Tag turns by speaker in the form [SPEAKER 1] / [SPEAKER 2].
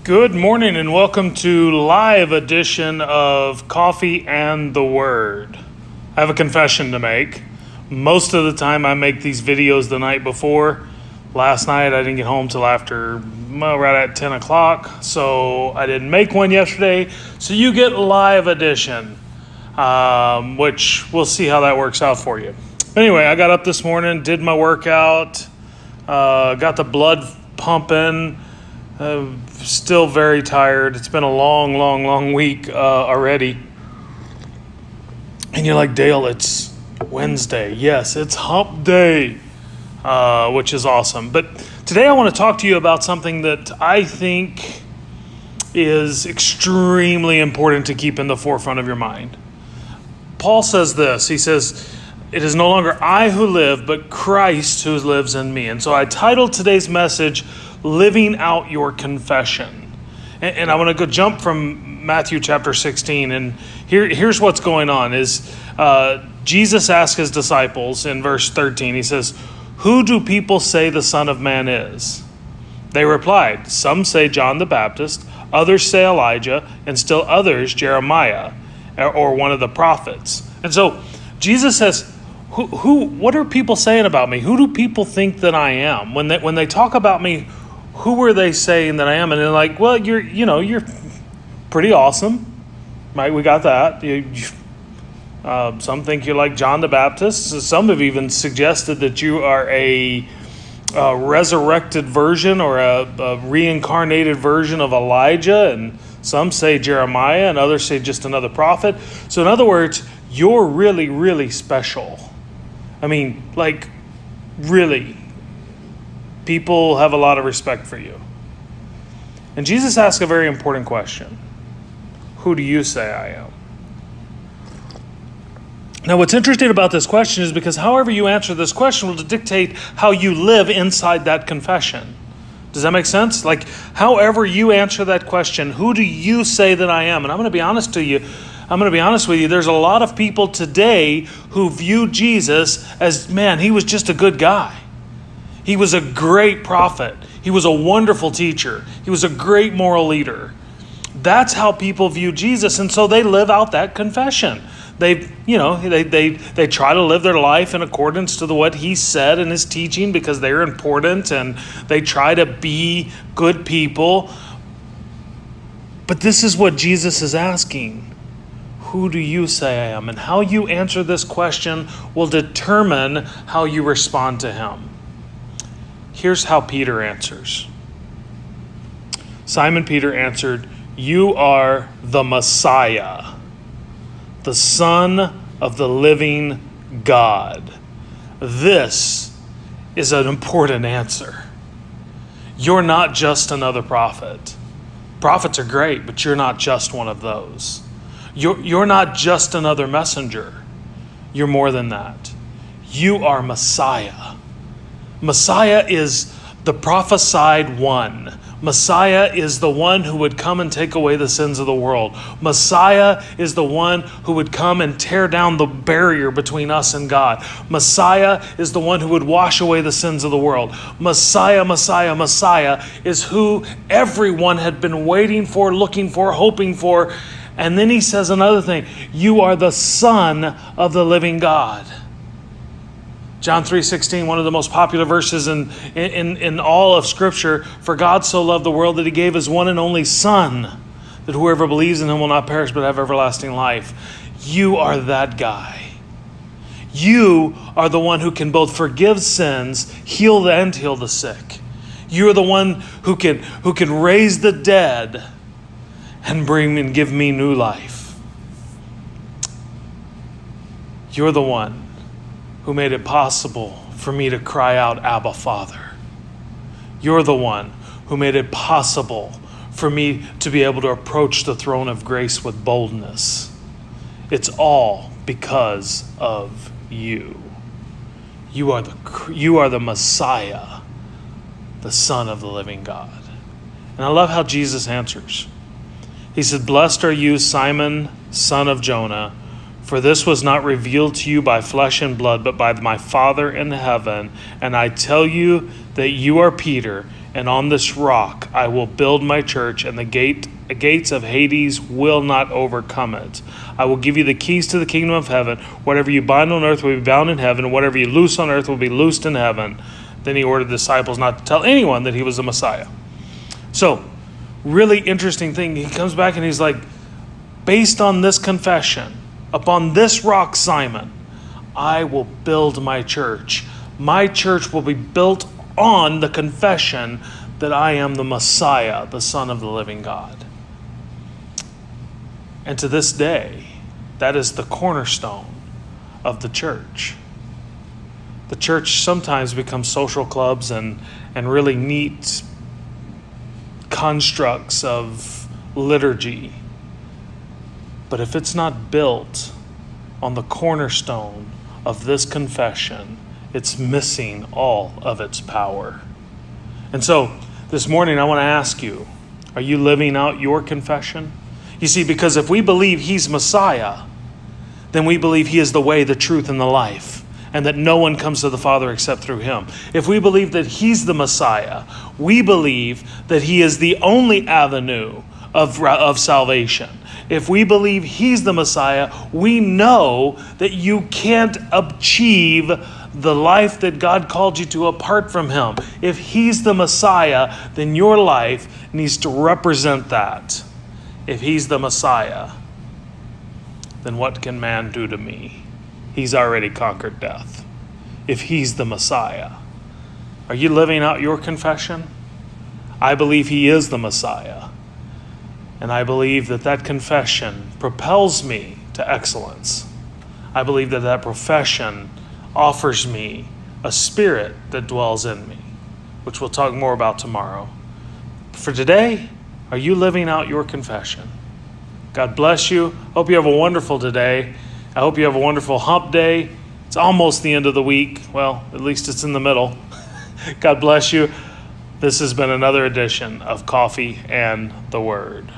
[SPEAKER 1] Good morning and welcome to live edition of Coffee and the Word. I have a confession to make. Most of the time I make these videos the night before. Last night I didn't get home till after, right at 10 o'clock, so I didn't make one yesterday. So you get live edition, which we'll see how that works out for you. Anyway, I got up this morning, did my workout, got the blood pumping. Still very tired. It's been a long week already. And you're like, Dale, it's Wednesday. Yes, it's hump day, which is awesome. But today I want to talk to you about something that I think is extremely important to keep in the forefront of your mind. Paul says this. He says, "It is no longer I who live, but Christ who lives in me." And so I titled today's message, Living Out Your Confession. And I want to go jump from Matthew chapter 16. And here's what's going on is Jesus asked his disciples in verse 13. He says, "Who do people say the Son of Man is?" They replied, "Some say John the Baptist, others say Elijah, and still others Jeremiah, or one of the prophets." And so Jesus says, what are people saying about me? Who do people think that I am? When they talk about me, who are they saying that I am? And they're like, well, you're pretty awesome, right? We got that. Some think you're like John the Baptist. Some have even suggested that you are a resurrected version or a reincarnated version of Elijah. And some say Jeremiah, and others say just another prophet. So in other words, you're really, really special. I mean, like, really. People have a lot of respect for you. And Jesus asks a very important question. Who do you say I am? Now, what's interesting about this question is because however you answer this question will dictate how you live inside that confession. Does that make sense? Like, however you answer that question, who do you say that I am? And I'm going to be honest with you, there's a lot of people today who view Jesus as, man, he was just a good guy. He was a great prophet. He was a wonderful teacher. He was a great moral leader. That's how people view Jesus, and so they live out that confession. They try to live their life in accordance to what he said in his teaching because they're important, and they try to be good people. But this is what Jesus is asking. Who do you say I am? And how you answer this question will determine how you respond to him. Here's how Peter answers. Simon Peter answered, "You are the Messiah, the Son of the living God." This is an important answer. You're not just another prophet. Prophets are great, but you're not just one of those. You're not just another messenger. You're more than that. You are Messiah. Messiah is the prophesied one. Messiah is the one who would come and take away the sins of the world. Messiah is the one who would come and tear down the barrier between us and God. Messiah is the one who would wash away the sins of the world. Messiah is who everyone had been waiting for, looking for, hoping for. And then he says another thing. You are the Son of the living God. John 3:16, one of the most popular verses in all of Scripture. For God so loved the world that he gave his one and only Son, that whoever believes in him will not perish but have everlasting life. You are that guy. You are the one who can both forgive sins, heal the sick. You are the one who can raise the dead and bring and give me new life. You're the one who made it possible for me to cry out, Abba, Father. You're the one who made it possible for me to be able to approach the throne of grace with boldness. It's all because of you. You are the Messiah, the Son of the living God. And I love how Jesus answers. He said, "Blessed are you, Simon, son of Jonah, for this was not revealed to you by flesh and blood, but by my Father in heaven. And I tell you that you are Peter, and on this rock I will build my church, and the gates of Hades will not overcome it. I will give you the keys to the kingdom of heaven. Whatever you bind on earth will be bound in heaven, and whatever you loose on earth will be loosed in heaven. Then he ordered the disciples not to tell anyone that he was the Messiah. So, really interesting thing. He comes back and he's like, based on this confession, upon this rock, Simon, I will build my church. My church will be built on the confession that I am the Messiah, the Son of the living God. And to this day, that is the cornerstone of the church. The church sometimes becomes social clubs and really neat constructs of liturgy. But if it's not built on the cornerstone of this confession, it's missing all of its power. And so this morning I want to ask you, are you living out your confession? You see, because if we believe he's Messiah, then we believe he is the way, the truth, and the life, and that no one comes to the Father except through him. If we believe that he's the Messiah, we believe that he is the only avenue of salvation. If we believe he's the Messiah, we know that you can't achieve the life that God called you to apart from him. If he's the Messiah, then your life needs to represent that. If he's the Messiah, then what can man do to me? He's already conquered death. If he's the Messiah, are you living out your confession? I believe he is the Messiah. And I believe that that confession propels me to excellence. I believe that that profession offers me a spirit that dwells in me, which we'll talk more about tomorrow. For today, are you living out your confession? God bless you. Hope you have a wonderful today. I hope you have a wonderful hump day. It's almost the end of the week. Well, at least it's in the middle. God bless you. This has been another edition of Coffee and the Word.